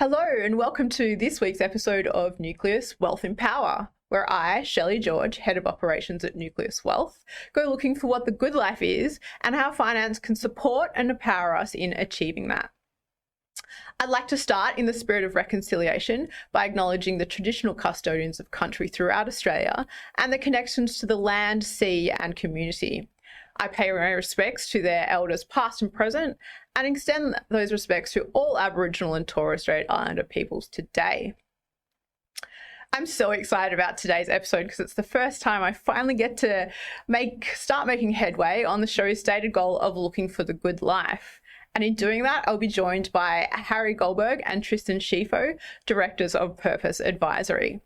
Hello and welcome to this week's episode of Nucleus Wealth Empower, where I, Shelley George, Head of Operations at Nucleus Wealth, go looking for what the good life is and how finance can support and empower us in achieving that. I'd like to start in the spirit of reconciliation by acknowledging the traditional custodians of country throughout Australia and the connections to the land, sea and community. I pay my respects to their elders past and present and extend those respects to all Aboriginal and Torres Strait Islander peoples today. I'm so excited about today's episode because it's the first time I finally get to start making headway on the show's stated goal of looking for the good life. And in doing that, I'll be joined by Harry Goldberg and Tristan Scifo, Directors of Purpose Advisory.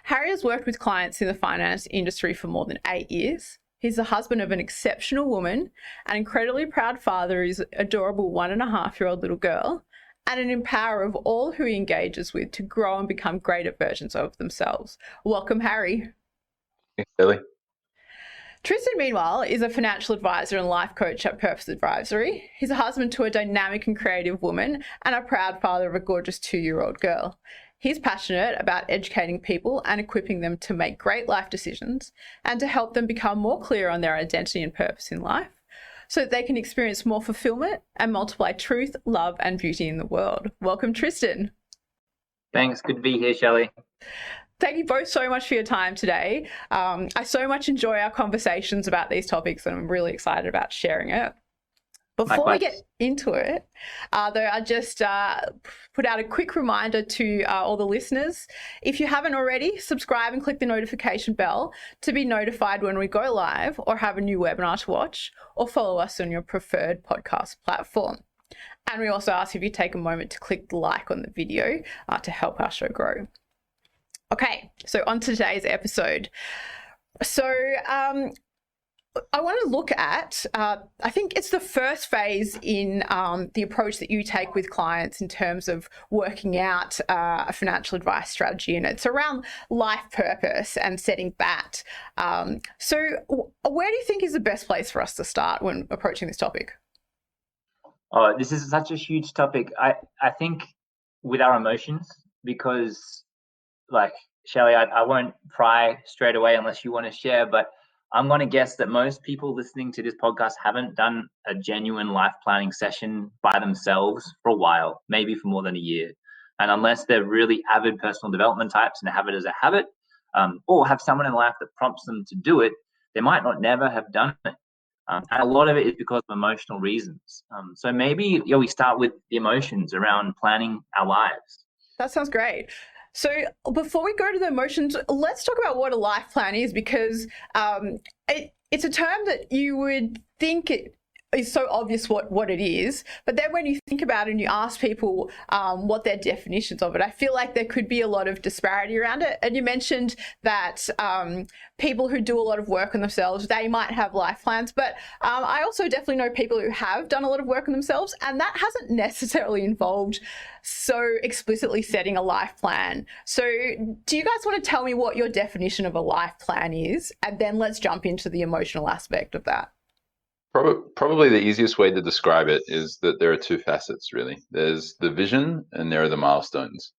Harry has worked with clients in the finance industry for more than 8 years. He's the husband of an exceptional woman, an incredibly proud father of his adorable 1.5-year-old little girl, and an empowerer of all who he engages with to grow and become greater versions of themselves. Welcome, Harry. Thanks, Shelley. Tristan, meanwhile, is a financial advisor and life coach at Purpose Advisory. He's a husband to a dynamic and creative woman and a proud father of a gorgeous 2-year-old girl. He's passionate about educating people and equipping them to make great life decisions and to help them become more clear on their identity and purpose in life so that they can experience more fulfillment and multiply truth, love and beauty in the world. Welcome, Tristan. Thanks. Good to be here, Shelley. Thank you both so much for your time today. I so much enjoy our conversations about these topics and I'm really excited about sharing it. Before we get into it, though, I just put out a quick reminder to all the listeners. If you haven't already, subscribe and click the notification bell to be notified when we go live or have a new webinar to watch, or follow us on your preferred podcast platform. And we also ask if you take a moment to click the like on the video to help our show grow. Okay, so on to today's episode. So I want to look at, I think it's the first phase in the approach that you take with clients in terms of working out a financial advice strategy, and it's around life purpose and setting that. So where do you think is the best place for us to start when approaching this topic? Oh, this is such a huge topic. I think with our emotions, because like Shelley, I won't pry straight away unless you want to share, but I'm going to guess that most people listening to this podcast haven't done a genuine life planning session by themselves for a while, maybe for more than a year. And unless they're really avid personal development types and have it as a habit, or have someone in life that prompts them to do it, they might not never have done it. And a lot of it is because of emotional reasons. So maybe we start with the emotions around planning our lives. That sounds great. So before we go to the emotions, let's talk about what a life plan is, because it's a term that you would think it is so obvious what it is, but then when you think about it and you ask people what their definitions of it, I feel like there could be a lot of disparity around it. And you mentioned that people who do a lot of work on themselves, they might have life plans, but I also definitely know people who have done a lot of work on themselves, and that hasn't necessarily involved so explicitly setting a life plan. So do you guys want to tell me what your definition of a life plan is? And then let's jump into the emotional aspect of that. Probably the easiest way to describe it is that there are two facets, really. There's the vision and there are the milestones.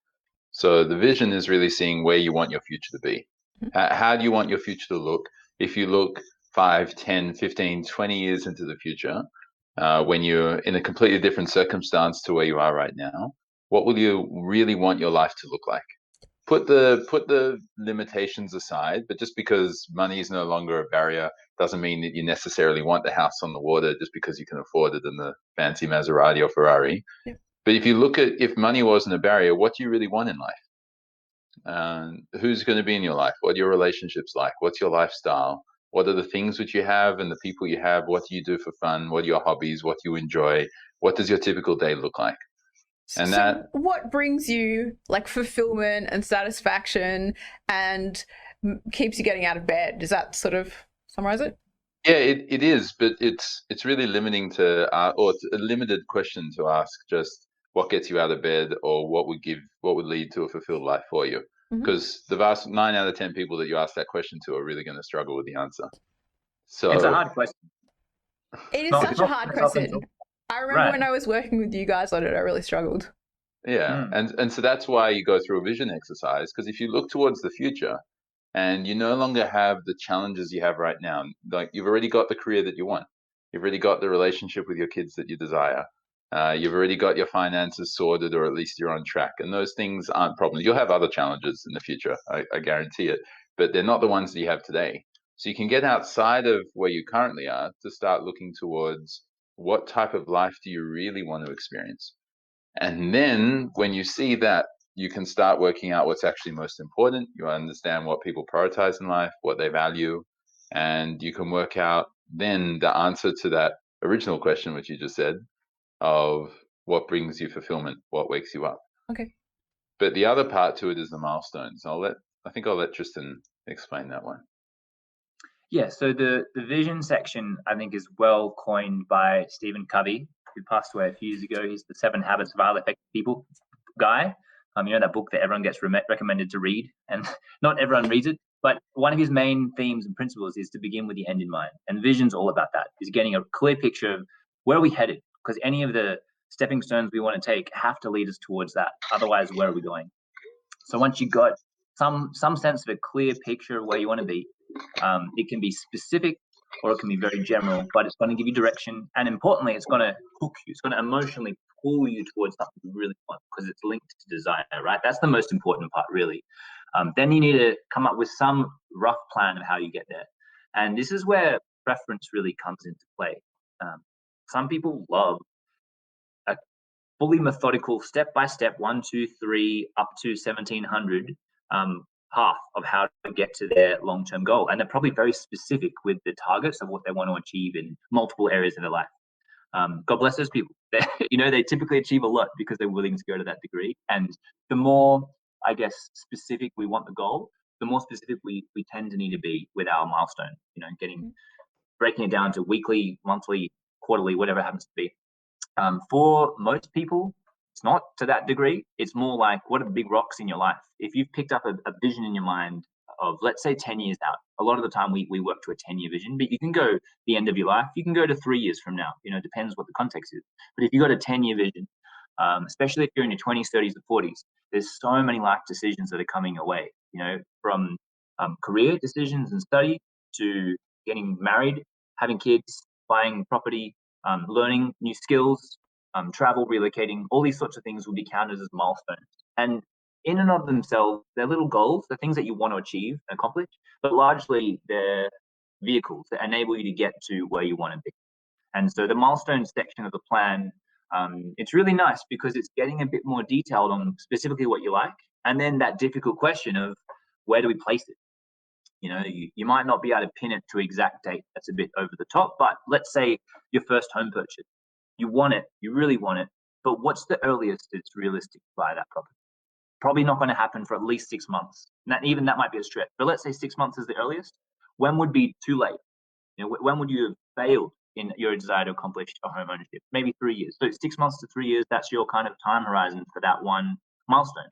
So the vision is really seeing where you want your future to be. How do you want your future to look? If you look 5, 10, 15, 20 years into the future, when you're in a completely different circumstance to where you are right now, what will you really want your life to look like? Put the limitations aside, but just because money is no longer a barrier doesn't mean that you necessarily want the house on the water just because you can afford it in the fancy Maserati or Ferrari. Yeah. But if you look at, if money wasn't a barrier, what do you really want in life? Who's going to be in your life? What are your relationships like? What's your lifestyle? What are the things which you have and the people you have? What do you do for fun? What are your hobbies? What do you enjoy? What does your typical day look like? And so what brings you like fulfillment and satisfaction and keeps you getting out of bed? Does that sort of summarize it? Yeah, it is, but it's really limiting to, or it's a limited question to ask just what gets you out of bed or what would lead to a fulfilled life for you. Because the vast 9 out of 10 people that you ask that question to are really going to struggle with the answer. So it's a hard question. It is such a hard question. I remember when I was working with you guys on it, I really struggled. Yeah, and so that's why you go through a vision exercise, because if you look towards the future and you no longer have the challenges you have right now, like you've already got the career that you want, you've already got the relationship with your kids that you desire, you've already got your finances sorted, or at least you're on track, and those things aren't problems. You'll have other challenges in the future, I guarantee it, but they're not the ones that you have today. So you can get outside of where you currently are to start looking towards what type of life do you really want to experience. And then when you see that, you can start working out what's actually most important. You understand what people prioritize in life, what they value, and you can work out then the answer to that original question, which you just said, of what brings you fulfillment, what wakes you up. Okay. But the other part to it is the milestones. I think I'll let Tristan explain that one. Yeah, so the vision section, I think, is well coined by Stephen Covey, who passed away a few years ago. He's the 7 Habits of Highly Effective People guy. You know, that book that everyone gets recommended to read, and not everyone reads it. But one of his main themes and principles is to begin with the end in mind. And vision's all about that, is getting a clear picture of where are we headed? Because any of the stepping stones we want to take have to lead us towards that. Otherwise, where are we going? So once you've got some sense of a clear picture of where you want to be, it can be specific or it can be very general, but it's going to give you direction. And importantly, it's going to hook you. It's going to emotionally pull you towards something you really want, because it's linked to desire, right? That's the most important part, really. Then you need to come up with some rough plan of how you get there. And this is where preference really comes into play. Some people love a fully methodical, step-by-step, 1, 2, 3, up to 1700 path of how to get to their long-term goal. And they're probably very specific with the targets of what they want to achieve in multiple areas of their life. God bless those people. They typically achieve a lot because they're willing to go to that degree. And the more, I guess, specific we want the goal, the more specific we tend to need to be with our milestone, breaking it down to weekly, monthly, quarterly, whatever it happens to be. For most people, it's not to that degree. It's more like, what are the big rocks in your life? If you've picked up a vision in your mind of, let's say, 10 years out, a lot of the time we work to a 10-year vision, but you can go the end of your life. You can go to 3 years from now. It depends what the context is. But if you've got a 10-year vision, especially if you're in your 20s, 30s, or 40s, there's so many life decisions that are coming your way, from career decisions and study to getting married, having kids, buying property, learning new skills, travel, relocating. All these sorts of things will be counted as milestones. And in and of themselves, they're little goals, they're things that you want to achieve and accomplish, but largely they're vehicles that enable you to get to where you want to be. And so the milestones section of the plan, it's really nice because it's getting a bit more detailed on specifically what you like. And then that difficult question of, where do we place it? You might not be able to pin it to exact date. That's a bit over the top. But let's say your first home purchase. You want it, you really want it, but what's the earliest it's realistic to buy that property? Probably not going to happen for at least 6 months. Even that might be a stretch, but let's say 6 months is the earliest. When would be too late? When would you have failed in your desire to accomplish a home ownership? Maybe 3 years. So 6 months to 3 years, that's your kind of time horizon for that one milestone.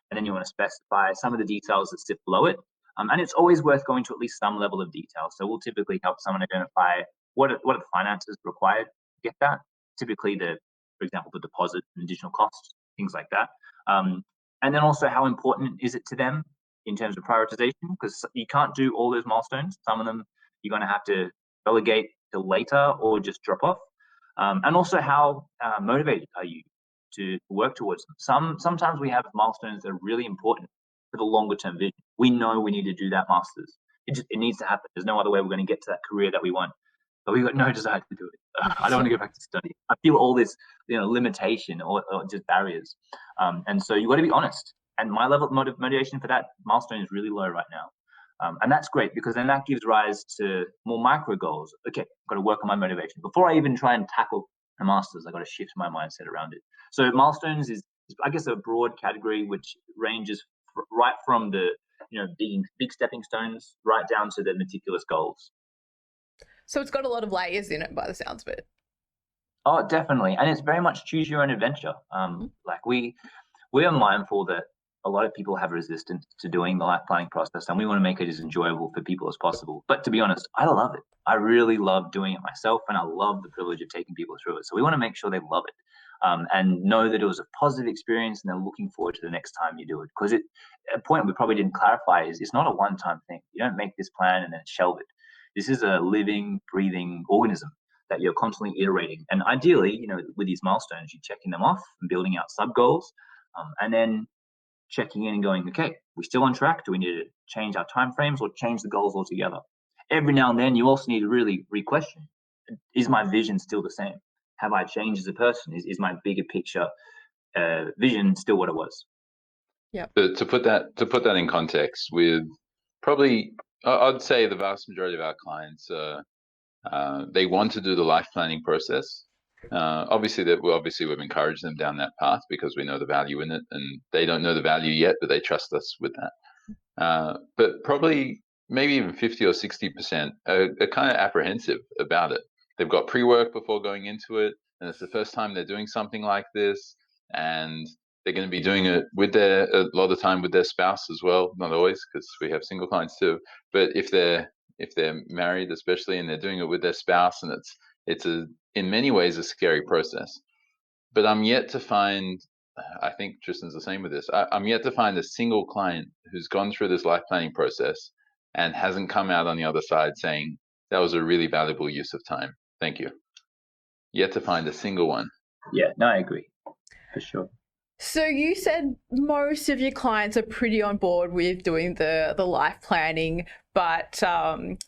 And then you want to specify some of the details that sit below it. And it's always worth going to at least some level of detail. So we'll typically help someone identify what are the finances required to get that. Typically, for example, the deposit and additional costs, things like that. And then also, how important is it to them in terms of prioritization? Because you can't do all those milestones. Some of them you're going to have to relegate till later or just drop off. And also, how motivated are you to work towards them? Sometimes we have milestones that are really important for the longer term vision. We know we need to do that master's. It needs to happen. There's no other way we're going to get to that career that we want. But we've got no desire to do it. I don't want to go back to study. I feel all this, limitation or just barriers. And so you've got to be honest. And my level of motivation for that milestone is really low right now. And that's great, because then that gives rise to more micro goals. Okay, I've got to work on my motivation. Before I even try and tackle a master's, I've got to shift my mindset around it. So milestones is, I guess, a broad category which ranges right from the big stepping stones right down to the meticulous goals. So it's got a lot of layers in it by the sounds of it. Oh, definitely. And it's very much choose your own adventure. Like we are mindful that a lot of people have resistance to doing the life planning process, and we want to make it as enjoyable for people as possible. But to be honest, I love it. I really love doing it myself, and I love the privilege of taking people through it. So we want to make sure they love it. and know that it was a positive experience, and they're looking forward to the next time you do it. Because a point we probably didn't clarify is it's not a one-time thing. You don't make this plan and then shelve it. This is a living, breathing organism that you're constantly iterating. And ideally, with these milestones, you're checking them off and building out sub goals, and then checking in and going, okay, we're still on track. Do we need to change our timeframes or change the goals altogether? Every now and then, you also need to really re-question: is my vision still the same? Have I changed as a person? Is my bigger picture vision still what it was? Yeah. To put that in context, with probably, I'd say the vast majority of our clients, they want to do the life planning process. Obviously, we've encouraged them down that path because we know the value in it, and they don't know the value yet, but they trust us with that. But probably maybe even 50 or 60% are kind of apprehensive about it. They've got pre-work before going into it, and it's the first time they're doing something like this, and they're going to be doing it a lot of the time with their spouse as well. Not always, because we have single clients too. But if they're married, especially, and they're doing it with their spouse, and it's in many ways a scary process. But I'm yet to find, I think Tristan's the same with this, I'm yet to find a single client who's gone through this life planning process and hasn't come out on the other side saying, that was a really valuable use of time. Thank you. Yet to find a single one. Yeah, no, I agree, for sure. So you said most of your clients are pretty on board with doing the life planning, but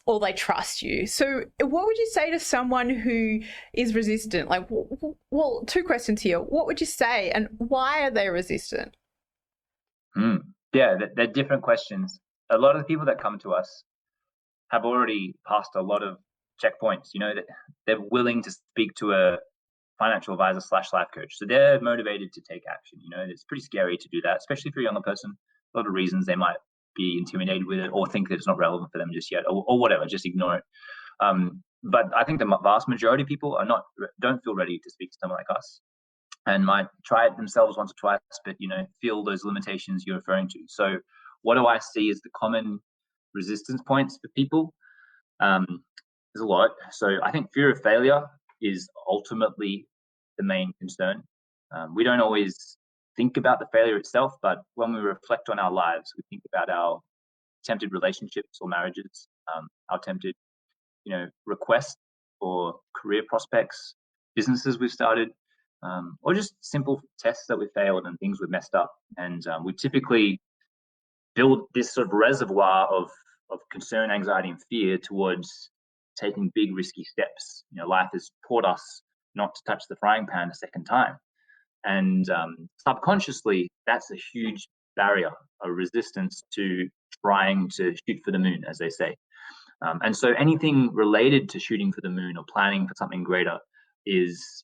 or they trust you. So what would you say to someone who is resistant? Like, well, two questions here. What would you say, and why are they resistant? Yeah, they're different questions. A lot of the people that come to us have already passed a lot of checkpoints, that they're willing to speak to a financial advisor / life coach. So they're motivated to take action. It's pretty scary to do that, especially for a younger person. A lot of reasons they might be intimidated with it or think that it's not relevant for them just yet, or whatever, just ignore it. But I think the vast majority of people don't feel ready to speak to someone like us, and might try it themselves once or twice, but feel those limitations you're referring to. So what do I see as the common resistance points for people? There's a lot. So I think fear of failure is ultimately the main concern. We don't always think about the failure itself, but when we reflect on our lives, we think about our attempted relationships or marriages, our attempted, requests for career prospects, businesses we've started, or just simple tests that we failed and things we've messed up. And we typically build this sort of reservoir of concern, anxiety, and fear towards taking big, risky steps. Life has taught us not to touch the frying pan a second time. And subconsciously, that's a huge barrier, a resistance to trying to shoot for the moon, as they say. And so anything related to shooting for the moon or planning for something greater is,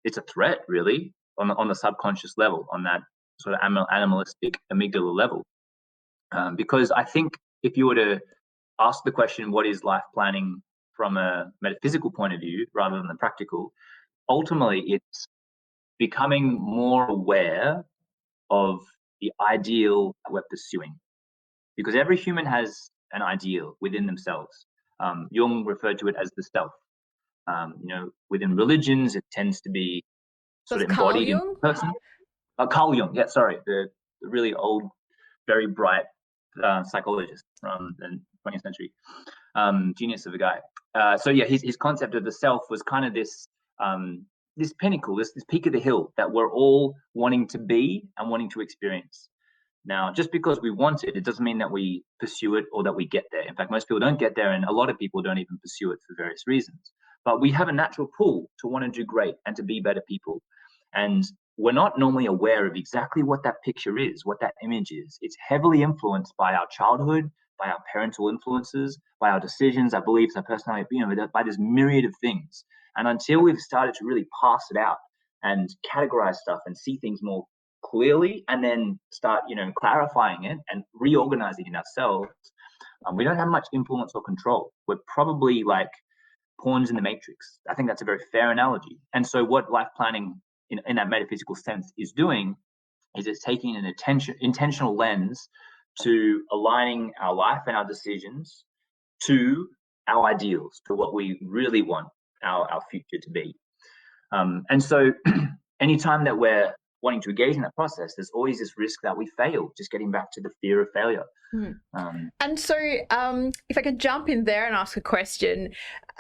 it's a threat, really, on the subconscious level, on that sort of animalistic amygdala level. Because I think if you were to ask the question, what is life planning from a metaphysical point of view rather than the practical, ultimately it's becoming more aware of the ideal that we're pursuing. Because every human has an ideal within themselves. Jung referred to it as the self. Within religions, it tends to be sort of embodied in a person. Carl Jung, yeah, sorry, the really old, very bright psychologist from the 20th century, genius of a guy. So yeah, his concept of the self was kind of this pinnacle, this peak of the hill that we're all wanting to be and wanting to experience. Now, just because we want it, it doesn't mean that we pursue it or that we get there. In fact, most people don't get there, and a lot of people don't even pursue it for various reasons. But we have a natural pull to want to do great and to be better people. And we're not normally aware of exactly what that picture is, what that image is. It's heavily influenced by our childhood, by our parental influences, by our decisions, our beliefs, our personality, by this myriad of things. And until we've started to really pass it out and categorize stuff and see things more clearly, and then start, clarifying it and reorganizing it ourselves, we don't have much influence or control. We're probably like pawns in the matrix. I think that's a very fair analogy. And so what life planning in that metaphysical sense is doing is it's taking an intentional lens to aligning our life and our decisions to our ideals, to what we really want our future to be. And so anytime that we're wanting to engage in that process, there's always this risk that we fail, just getting back to the fear of failure. And so if I could jump in there and ask a question,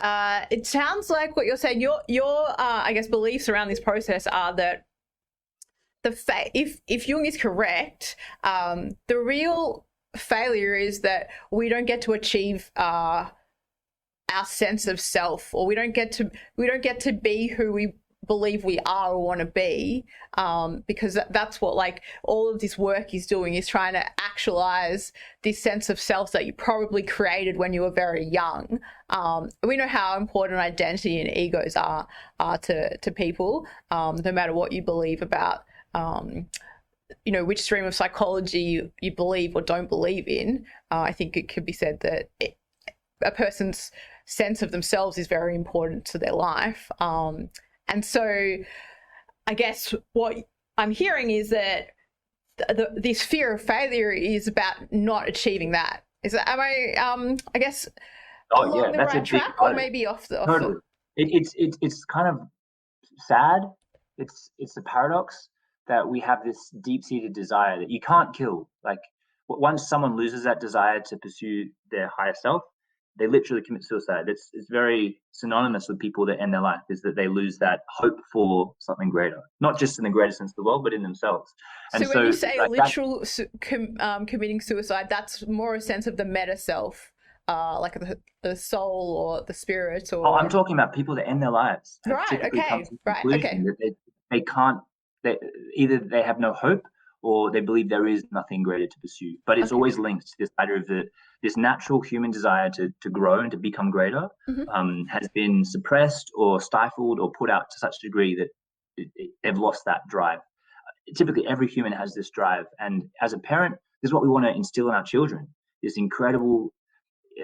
it sounds like what you're saying, your I guess, beliefs around this process are that if Jung is correct, the real failure is that we don't get to achieve our sense of self, or we don't get to be who we believe we are or want to be, because that's what like all of this work is doing, is trying to actualize this sense of self that you probably created when you were very young. We know how important identity and egos are to people, no matter what you believe about which stream of psychology you believe or don't believe in. I think it could be said that a person's sense of themselves is very important to their life. And so I guess what I'm hearing is that this fear of failure is about not achieving that. Is that, am I guess, along the right track, or maybe off the... Totally. It's kind of sad. It's a paradox that we have this deep-seated desire that you can't kill. Like, once someone loses that desire to pursue their higher self, they literally commit suicide. It's very synonymous with people that end their life, is that they lose that hope for something greater, not just in the greater sense of the world, but in themselves. And so when you say like literal committing suicide, that's more a sense of the meta self, like the soul or the spirit, or... Oh, I'm talking about people that end their lives. Right, okay, right, okay. That they can't, either they have no hope, or they believe there is nothing greater to pursue. But it's always linked to this idea of this natural human desire to grow and to become greater, has been suppressed or stifled or put out to such a degree that they've lost that drive. Typically, every human has this drive. And as a parent, this is what we want to instill in our children, this incredible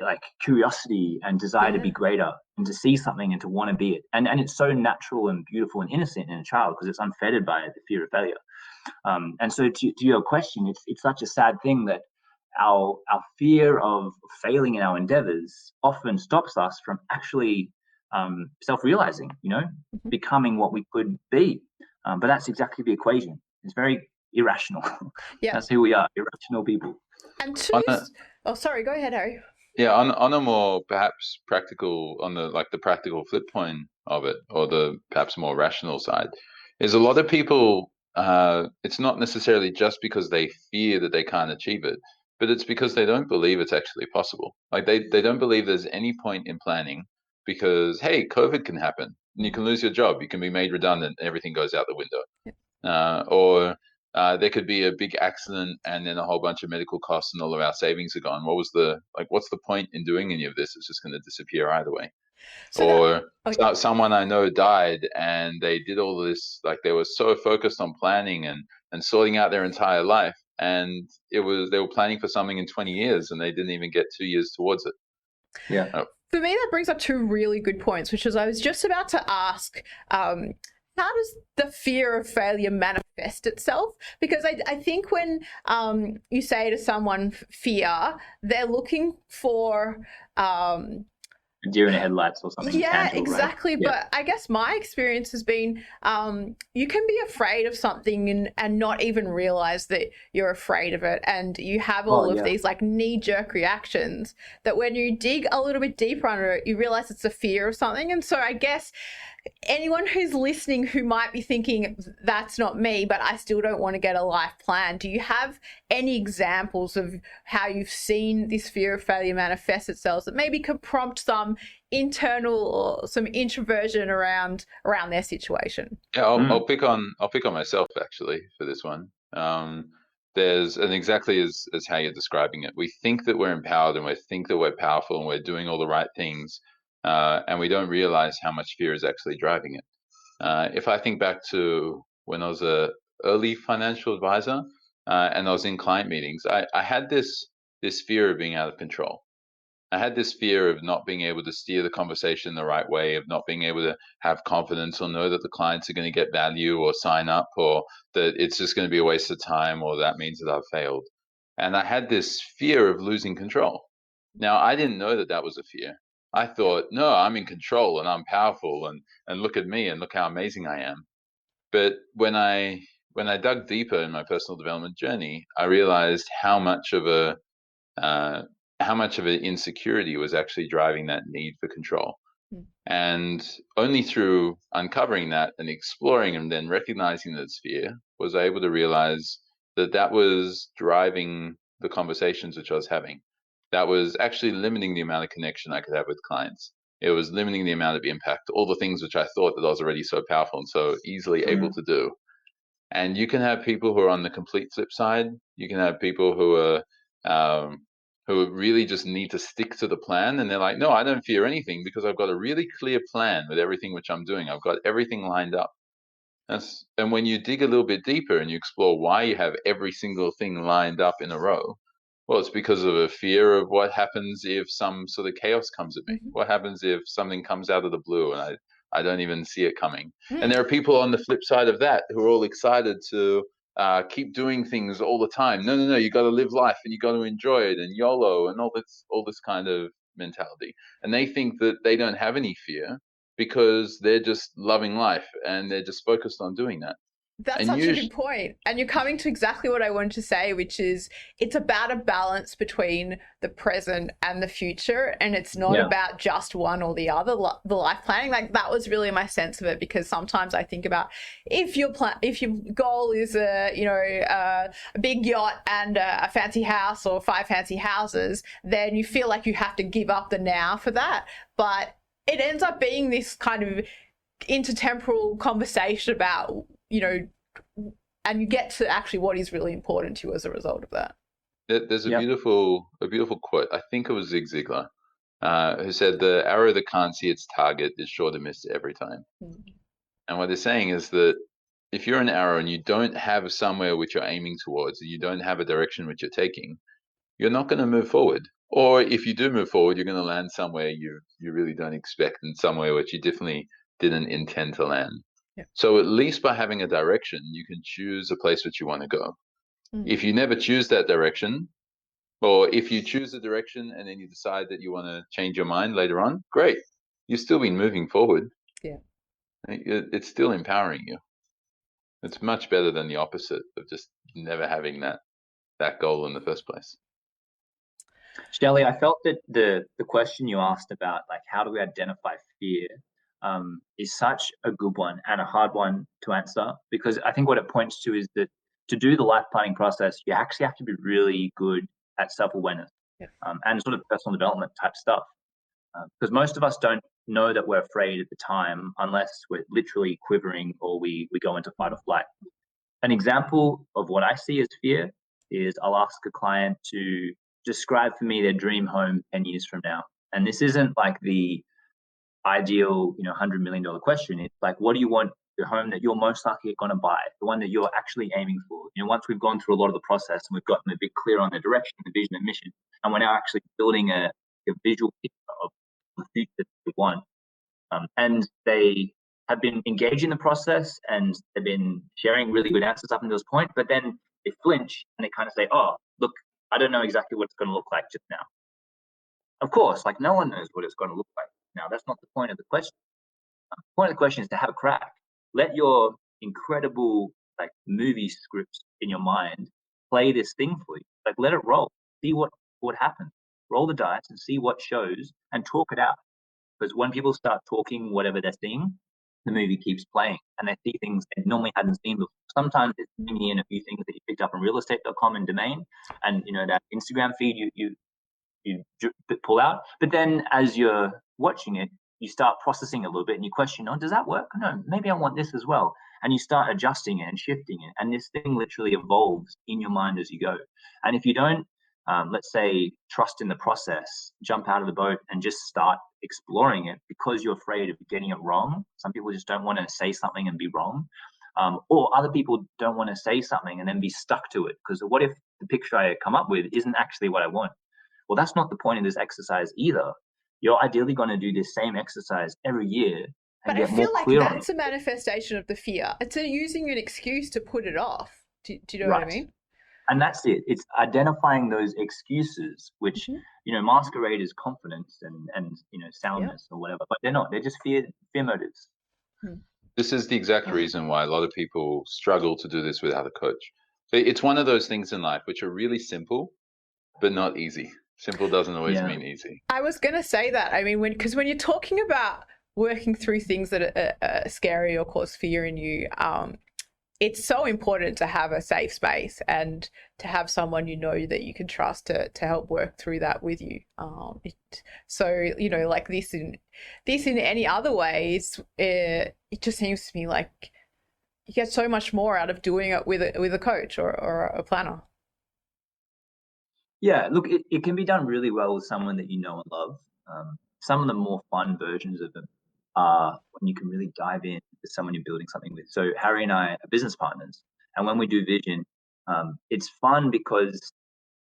like curiosity and desire to be greater and to see something and to want to be it. And it's so natural and beautiful and innocent in a child because it's unfettered by the fear of failure. And so to your question, it's such a sad thing that our fear of failing in our endeavors often stops us from actually self-realizing, becoming what we could be. But that's exactly the equation. It's very irrational. Yeah. That's who we are, irrational people. And sorry, go ahead, Harry. Yeah, on a more perhaps practical, on the practical flip point of it, or the perhaps more rational side, is a lot of people, it's not necessarily just because they fear that they can't achieve it, but it's because they don't believe it's actually possible. Like they don't believe there's any point in planning because, hey, COVID can happen. And you can lose your job. You can be made redundant. Everything goes out the window. Or there could be a big accident and then a whole bunch of medical costs and all of our savings are gone. What's the point in doing any of this? It's just going to disappear either way. So someone I know died and they did all this, like they were so focused on planning and sorting out their entire life. And they were planning for something in 20 years and they didn't even get 2 years towards it. Yeah. For me, that brings up two really good points, which is I was just about to ask, how does the fear of failure manifest itself? Because I think when you say to someone fear, they're looking for... deer in the headlights or something. Yeah, tangible, exactly. Right? But I guess my experience has been you can be afraid of something and not even realize that you're afraid of it. And you have all of these like knee-jerk reactions that when you dig a little bit deeper under it, you realize it's a fear of something. And so I guess anyone who's listening who might be thinking, that's not me, but I still don't want to get a life plan. Do you have any examples of how you've seen this fear of failure manifest itself that maybe could prompt some internal or some introversion around their situation? Yeah, I'll pick on myself actually for this one. And exactly as how you're describing it, we think that we're empowered and we think that we're powerful and we're doing all the right things. And we don't realize how much fear is actually driving it. If I think back to when I was an early financial advisor and I was in client meetings, I had this fear of being out of control. I had this fear of not being able to steer the conversation the right way, of not being able to have confidence or know that the clients are going to get value or sign up, or that it's just going to be a waste of time, or that means that I've failed. And I had this fear of losing control. Now, I didn't know that was a fear. I thought, no, I'm in control and I'm powerful and look at me and look how amazing I am. But when I dug deeper in my personal development journey, I realized how much of an insecurity was actually driving that need for control. And only through uncovering that and exploring and then recognizing that it's fear was I able to realize that that was driving the conversations which I was having. That was actually limiting the amount of connection I could have with clients. It was limiting the amount of impact, all the things which I thought that I was already so powerful and so easily able to do. And you can have people who are on the complete flip side. You can have people who really just need to stick to the plan, and they're like, no, I don't fear anything because I've got a really clear plan with everything which I'm doing. I've got everything lined up. And when you dig a little bit deeper and you explore why you have every single thing lined up in a row, well, it's because of a fear of what happens if some sort of chaos comes at me. What happens if something comes out of the blue and I don't even see it coming? And there are people on the flip side of that who are all excited to keep doing things all the time. No, you got to live life and you got to enjoy it and YOLO and all this kind of mentality. And they think that they don't have any fear because they're just loving life and they're just focused on doing that. That's such a good point. And you're coming to exactly what I wanted to say, which is it's about a balance between the present and the future. And it's not about just one or the other, the life planning. Like that was really my sense of it, because sometimes I think about if your goal is a big yacht and a fancy house or 5 fancy houses, then you feel like you have to give up the now for that. But it ends up being this kind of intertemporal conversation about, and you get to actually what is really important to you as a result of that. There's a beautiful quote. I think it was Zig Ziglar, who said, "The arrow that can't see its target is sure to miss every time." And what they're saying is that if you're an arrow and you don't have somewhere which you're aiming towards, and you don't have a direction which you're taking, you're not going to move forward. Or if you do move forward, you're going to land somewhere you really don't expect, and somewhere which you definitely didn't intend to land. So at least by having a direction, you can choose a place which you want to go. If you never choose that direction, or if you choose a direction and then you decide that you want to change your mind later on, great. You've still been moving forward. It's still empowering you. It's much better than the opposite of just never having that goal in the first place. Shelley, I felt that the question you asked about, like, how do we identify fear, is such a good one and a hard one to answer, because I think what it points to is that to do the life planning process, you actually have to be really good at self-awareness and sort of personal development type stuff. Because most of us don't know that we're afraid at the time unless we're literally quivering or we go into fight or flight. An example of what I see as fear is I'll ask a client to describe for me their dream home 10 years from now. And this isn't like the ideal, $100 million question. It's like, what do you want the home that you're most likely going to buy, the one that you're actually aiming for? Once we've gone through a lot of the process and we've gotten a bit clear on the direction, the vision and mission, and we're now actually building a visual picture of the future that we want. And they have been engaged in the process and they've been sharing really good answers up until this point, but then they flinch and they kind of say, oh, look, I don't know exactly what it's going to look like just now. Of course, like no one knows what it's going to look like now. That's not the point of the question. The point of the question is to have a crack. Let your incredible movie scripts in your mind play this thing for you. Like let it roll. See what happens. Roll the dice and see what shows and talk it out. Because when people start talking whatever they're seeing, the movie keeps playing and they see things they normally hadn't seen before. Sometimes it's bringing in a few things that you picked up on realestate.com and Domain, and that Instagram feed you pull out. But then as you're watching it, you start processing a little bit and you question, does that work? No, maybe I want this as well. And you start adjusting it and shifting it. And this thing literally evolves in your mind as you go. And if you don't, let's say, trust in the process, jump out of the boat and just start exploring it because you're afraid of getting it wrong. Some people just don't want to say something and be wrong. Or other people don't want to say something and then be stuck to it. Because what if the picture I come up with isn't actually what I want? Well, that's not the point of this exercise either. You're ideally going to do this same exercise every year. But I feel like that's a manifestation of the fear. It's using an excuse to put it off. Do you know what I mean? And that's it. It's identifying those excuses, which masquerade as confidence and soundness or whatever, but they're not. They're just fear motives. This is the exact reason why a lot of people struggle to do this without a coach. It's one of those things in life which are really simple, but not easy. Simple doesn't always mean easy. I was going to say that. I mean, because when you're talking about working through things that are scary or cause fear in you, it's so important to have a safe space and to have someone that you can trust to help work through that with you. So like this in any other ways, it just seems to me like you get so much more out of doing it with a coach or a planner. Yeah, look, it can be done really well with someone that you know and love. Some of the more fun versions of them are when you can really dive in to someone you're building something with. So Harry and I are business partners, and when we do vision, it's fun because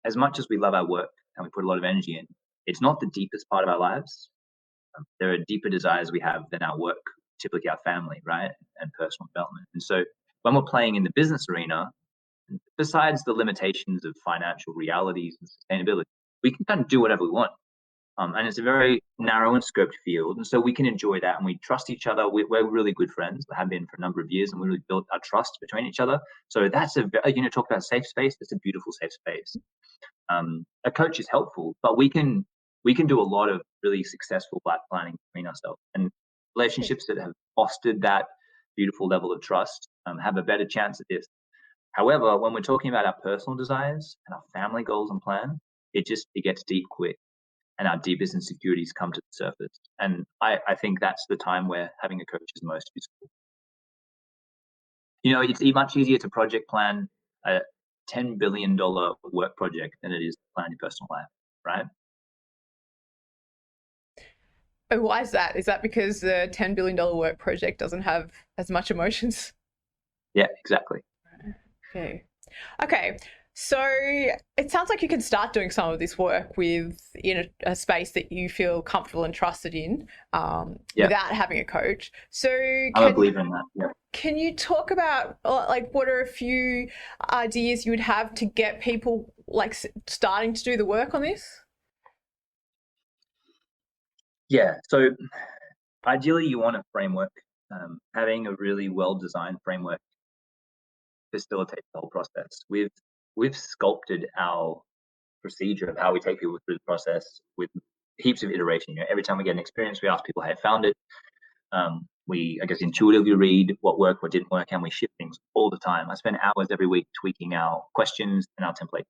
as much as we love our work and we put a lot of energy in, it's not the deepest part of our lives. There are deeper desires we have than our work, typically our family, right, and personal development. And so when we're playing in the business arena, besides the limitations of financial realities and sustainability, we can kind of do whatever we want. And it's a very narrow and scoped field. And so we can enjoy that and we trust each other. We're really good friends, have been for a number of years, and we really built our trust between each other. So that's talk about safe space. That's a beautiful safe space. A coach is helpful, but we can do a lot of really successful life planning between ourselves, and relationships that have fostered that beautiful level of trust have a better chance at this. However, when we're talking about our personal desires and our family goals and plans, it gets deep quick, and our deepest insecurities come to the surface. And I think that's the time where having a coach is most useful. It's much easier to project plan a $10 billion work project than it is to plan your personal life, right? Oh, why is that? Is that because the $10 billion work project doesn't have as much emotions? Yeah, exactly. Okay. So it sounds like you can start doing some of this work in a space that you feel comfortable and trusted in without having a coach. So I'm a believer in that. Yeah. Can you talk about what are a few ideas you would have to get people starting to do the work on this? Yeah. So ideally you want a framework. Having a really well-designed framework facilitates the whole process. We've sculpted our procedure of how we take people through the process with heaps of iteration. Every time we get an experience, we ask people how they found it. We, intuitively read what worked, what didn't work, and we shift things all the time. I spend hours every week tweaking our questions and our template.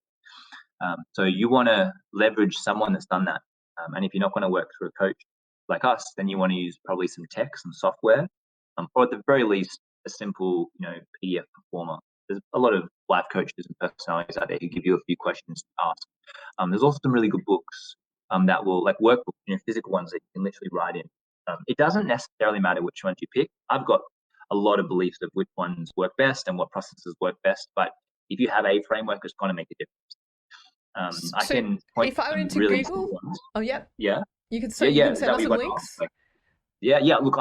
So you want to leverage someone that's done that. And if you're not going to work through a coach like us, then you want to use probably some tech, some software, or at the very least, a simple, PDF performer. There's a lot of life coaches and personalities out there who give you a few questions to ask. There's also some really good books that will, like workbooks, physical ones that you can literally write in. It doesn't necessarily matter which ones you pick. I've got a lot of beliefs of which ones work best and what processes work best. But if you have a framework, it's going to make a difference. I can point if I went into really Google, yeah, you can send us some links. Yeah. Look,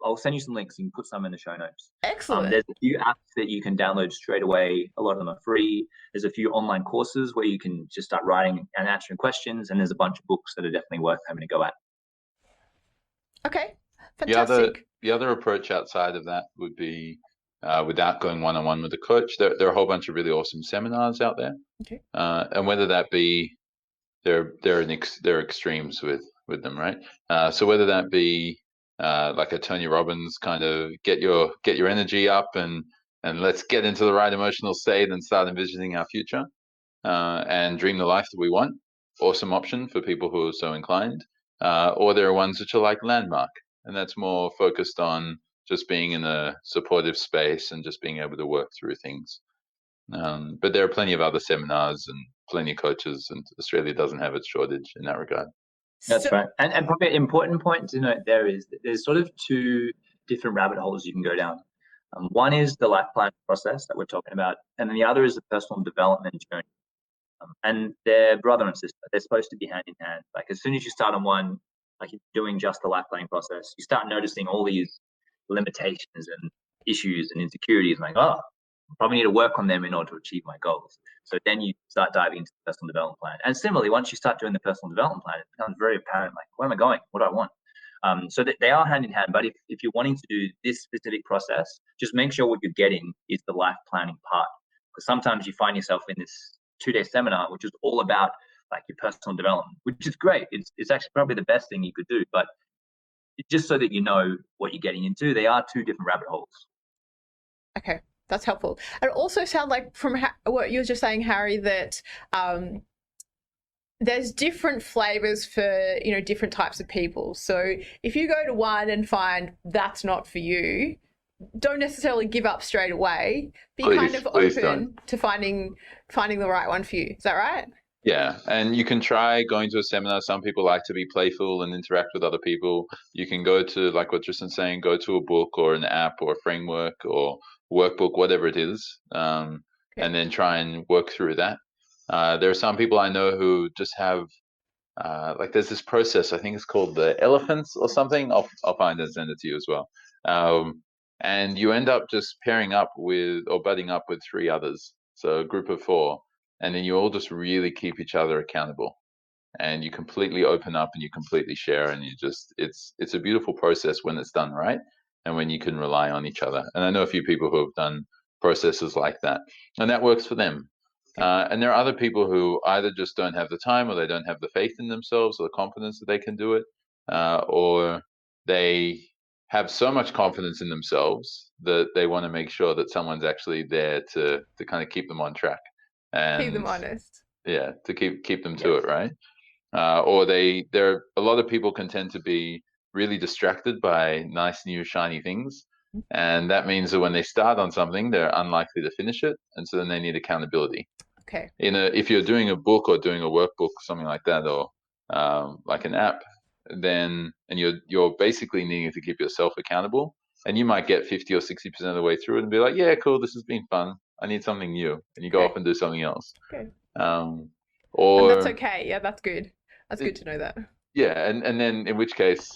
I'll send you some links. You can put some in the show notes. Excellent. There's a few apps that you can download straight away. A lot of them are free. There's a few online courses where you can just start writing and answering questions. And there's a bunch of books that are definitely worth having a go at. Okay, fantastic. The other approach outside of that would be without going one-on-one with a coach. There are a whole bunch of really awesome seminars out there. Okay. And whether that be there are extremes with them, right? So whether that be like a Tony Robbins kind of get your energy up and let's get into the right emotional state and start envisioning our future and dream the life that we want. Awesome option for people who are so inclined. Or there are ones which are like Landmark, and that's more focused on just being in a supportive space and just being able to work through things. But there are plenty of other seminars and plenty of coaches, and Australia doesn't have its shortage in that regard. That's right. And probably an important point to note there is that there's sort of two different rabbit holes you can go down. One is the life plan process that we're talking about, and then the other is the personal development journey. And they're brother and sister. They're supposed to be hand in hand. Like as soon as you start on one, like you're doing just the life planning process, you start noticing all these limitations and issues and insecurities. And like, I probably need to work on them in order to achieve my goals. So then you start diving into the personal development plan. And similarly, once you start doing the personal development plan, it becomes very apparent, like, where am I going? What do I want? So that they are hand in hand. But if you're wanting to do this specific process, just make sure what you're getting is the life planning part. Because sometimes you find yourself in this 2-day seminar, which is all about like your personal development, which is great. It's actually probably the best thing you could do. But just so that you know what you're getting into, they are two different rabbit holes. Okay, that's helpful. And it also sounds like from what you were just saying, Harry, that there's different flavors for, you know, different types of people. So if you go to one and find that's not for you, don't necessarily give up straight away. Be kind of open to finding the right one for you. Is that right? Yeah, and you can try going to a seminar. Some people like to be playful and interact with other people. You can go to, like what Tristan's saying, go to a book or an app or a framework or workbook, whatever it is, and then try and work through that. There are some people I know who just have, like there's this process, I think it's called the elephants or something. I'll find it and send it to you as well. And you end up just pairing up with or budding up with 3 others, so a group of 4. And then you all just really keep each other accountable, and you completely open up and you completely share, and you just it's a beautiful process when it's done right and when you can rely on each other. And I know a few people who have done processes like that, and that works for them. And there are other people who either just don't have the time, or they don't have the faith in themselves or the confidence that they can do it, or they have so much confidence in themselves that they want to make sure that someone's actually there to kind of keep them on track. And keep them honest. Yeah, to keep them to it, right? Or there a lot of people can tend to be really distracted by nice new shiny things, and that means that when they start on something, they're unlikely to finish it, and so then they need accountability. Okay. If you're doing a book or doing a workbook, something like that, or like an app, then and you're basically needing to keep yourself accountable, and you might get 50 or 60% of the way through it and be like, yeah, cool, this has been fun. I need something new, and you go off and do something else. Okay. Or and that's okay. Yeah, that's good. That's good to know that. Yeah, and then in which case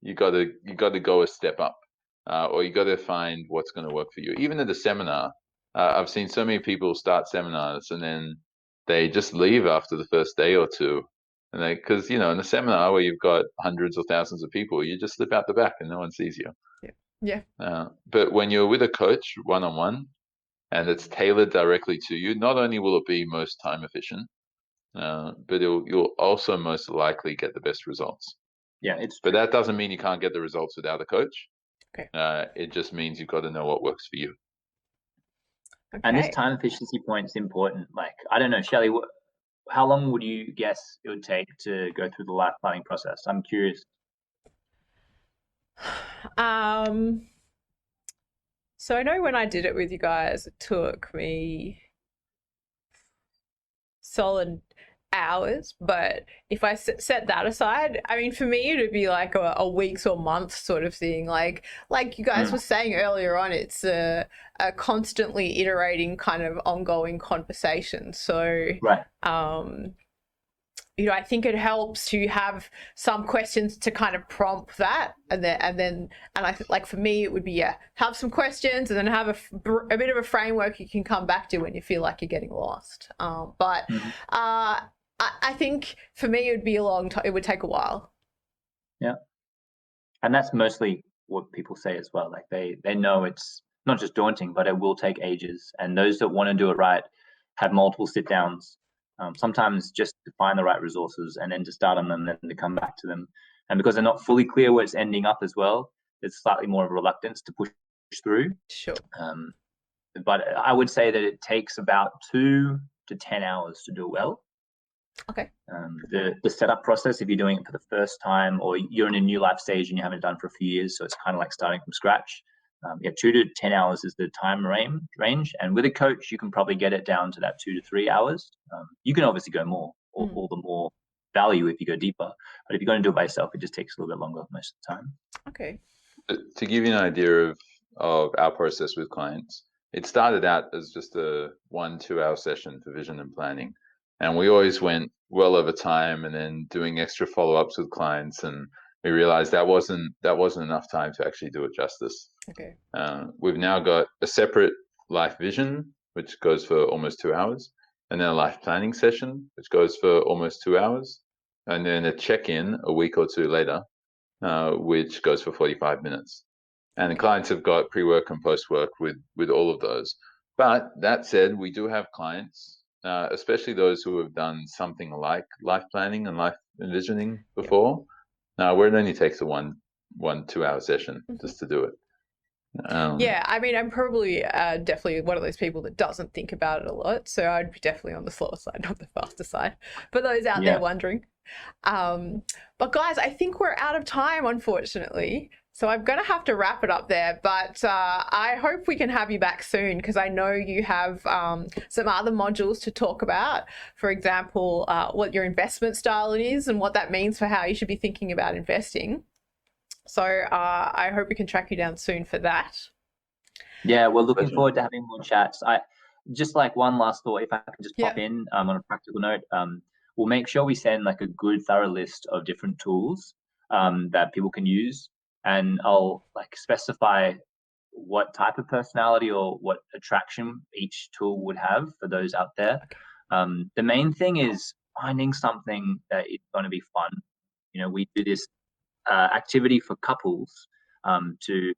you got to go a step up, or you got to find what's going to work for you. Even at a seminar, I've seen so many people start seminars and then they just leave after the first day or two, and because in a seminar where you've got hundreds or thousands of people, you just slip out the back and no one sees you. Yeah. But when you're with a coach one-on-one, and it's tailored directly to you, not only will it be most time efficient, but you'll also most likely get the best results. Yeah, but that doesn't mean you can't get the results without a coach. Okay. It just means you've got to know what works for you. Okay. And this time efficiency point is important. Like, I don't know, Shelley, how long would you guess it would take to go through the life planning process? I'm curious. So I know when I did it with you guys, it took me solid hours, but if I set that aside, I mean, for me, it would be like a weeks or months sort of thing. Like you guys were saying earlier on, it's a constantly iterating kind of ongoing conversation. So, right. I think it helps to have some questions to kind of prompt that, and I think, like, for me, it would be have some questions and then have a bit of a framework you can come back to when you feel like you're getting lost. But I think for me, it would be a long time. It would take a while. Yeah, and that's mostly what people say as well. Like they know it's not just daunting, but it will take ages. And those that want to do it right have multiple sit downs. Sometimes just to find the right resources and then to start on them, and then to come back to them. And because they're not fully clear where it's ending up as well, there's slightly more of a reluctance to push through. Sure. But I would say that it takes about 2 to 10 hours to do it well. Okay. The setup process, if you're doing it for the first time or you're in a new life stage and you haven't done it for a few years, so it's kind of like starting from scratch. 2 to 10 hours is the time range, and with a coach you can probably get it down to that 2 to 3 hours. You can obviously go more, or all the more value if you go deeper, but if you're going to do it by yourself, it just takes a little bit longer most of the time. Okay. To give you an idea of our process with clients, it started out as just a 1-2 hour session for vision and planning, and we always went well over time, and then doing extra follow-ups with clients, and we realized that wasn't enough time to actually do it justice. Okay. We've now got a separate life vision, which goes for almost 2 hours, and then a life planning session, which goes for almost 2 hours, and then a check-in a week or two later, which goes for 45 minutes. And the clients have got pre-work and post-work with all of those. But that said, we do have clients, especially those who have done something like life planning and life envisioning before, where it only takes a one 2 hour session just to do it. Yeah, I mean, I'm probably definitely one of those people that doesn't think about it a lot. So I'd be definitely on the slower side, not the faster side. For those out there wondering. But guys, I think we're out of time, unfortunately. So I'm going to have to wrap it up there. But I hope we can have you back soon, because I know you have some other modules to talk about. For example, what your investment style is and what that means for how you should be thinking about investing. So I hope we can track you down soon for that. Yeah, we're looking forward to having more chats. I just like one last thought, if I can just pop in on a practical note. We'll make sure we send like a good, thorough list of different tools that people can use, and I'll like specify what type of personality or what attraction each tool would have for those out there. The main thing is finding something that is going to be fun. You know, we do this activity for couples to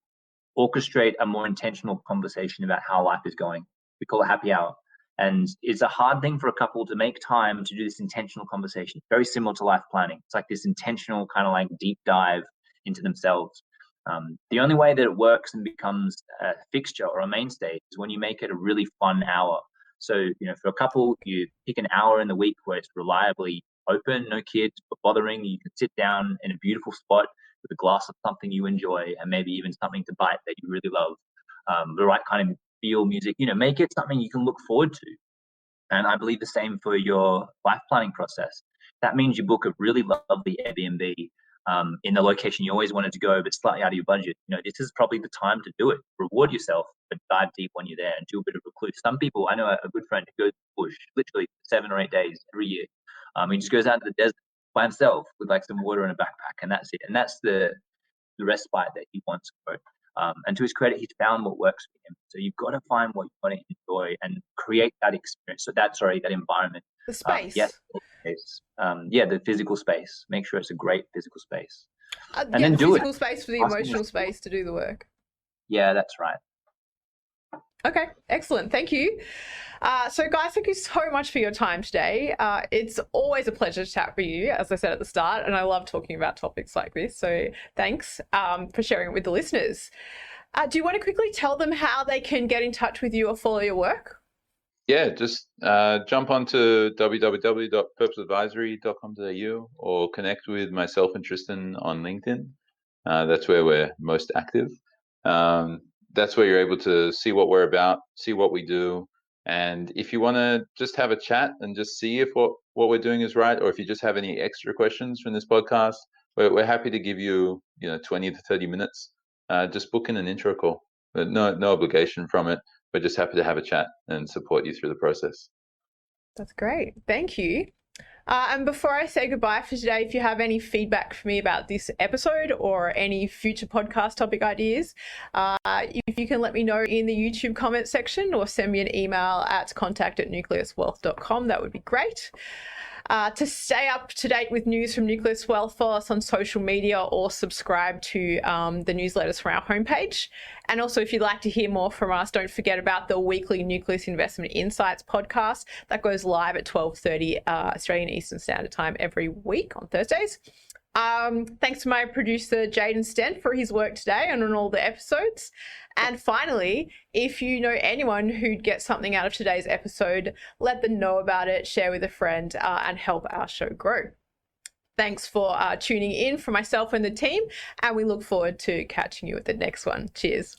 orchestrate a more intentional conversation about how life is going. We call it happy hour. And it's a hard thing for a couple to make time to do this intentional conversation. Very similar to life planning. It's like this intentional kind of like deep dive into themselves. The only way that it works and becomes a fixture or a mainstay is when you make it a really fun hour. So, you know, for a couple, you pick an hour in the week where it's reliably open, no kids bothering. You can sit down in a beautiful spot with a glass of something you enjoy, and maybe even something to bite that you really love. The right kind of feel music, you know, make it something you can look forward to. And I believe the same for your life planning process. That means you book a really lovely Airbnb in the location you always wanted to go, but slightly out of your budget. You know, this is probably the time to do it. Reward yourself, but dive deep when you're there and do a bit of recluse. Some people, I know a good friend who goes to the bush literally 7 or 8 days every year. He just goes out to the desert by himself with like some water in a backpack, and that's it. And that's the respite that he wants. And to his credit, he's found what works for him. So you've got to find what you want to enjoy and create that experience. So that environment. The space. Yes. The physical space. Make sure it's a great physical space. And then do it. Physical space for the emotional space to do the work. Yeah, that's right. Okay, excellent. Thank you. So guys, thank you so much for your time today. It's always a pleasure to chat with you, as I said at the start, and I love talking about topics like this. So thanks for sharing it with the listeners. Do you want to quickly tell them how they can get in touch with you or follow your work? Yeah, just jump onto www.purposeadvisory.com.au or connect with myself and Tristan on LinkedIn. That's where we're most active. That's where you're able to see what we're about, see what we do. And if you want to just have a chat and just see if what we're doing is right, or if you just have any extra questions from this podcast, we're happy to give you 20 to 30 minutes. Just book in an intro call. But no obligation from it. We're just happy to have a chat and support you through the process. That's great. Thank you. And before I say goodbye for today, if you have any feedback for me about this episode or any future podcast topic ideas, if you can let me know in the YouTube comment section or send me an email at contact@nucleuswealth.com, that would be great. To stay up to date with news from Nucleus Wealth, follow us on social media or subscribe to the newsletters from our homepage. And also, if you'd like to hear more from us, don't forget about the weekly Nucleus Investment Insights podcast that goes live at 12:30 Australian Eastern Standard Time every week on Thursdays. Thanks to my producer, Jaden Stent, for his work today and on all the episodes. And finally, if you know anyone who'd get something out of today's episode, let them know about it, share with a friend, and help our show grow. Thanks for tuning in for myself and the team, and we look forward to catching you at the next one. Cheers.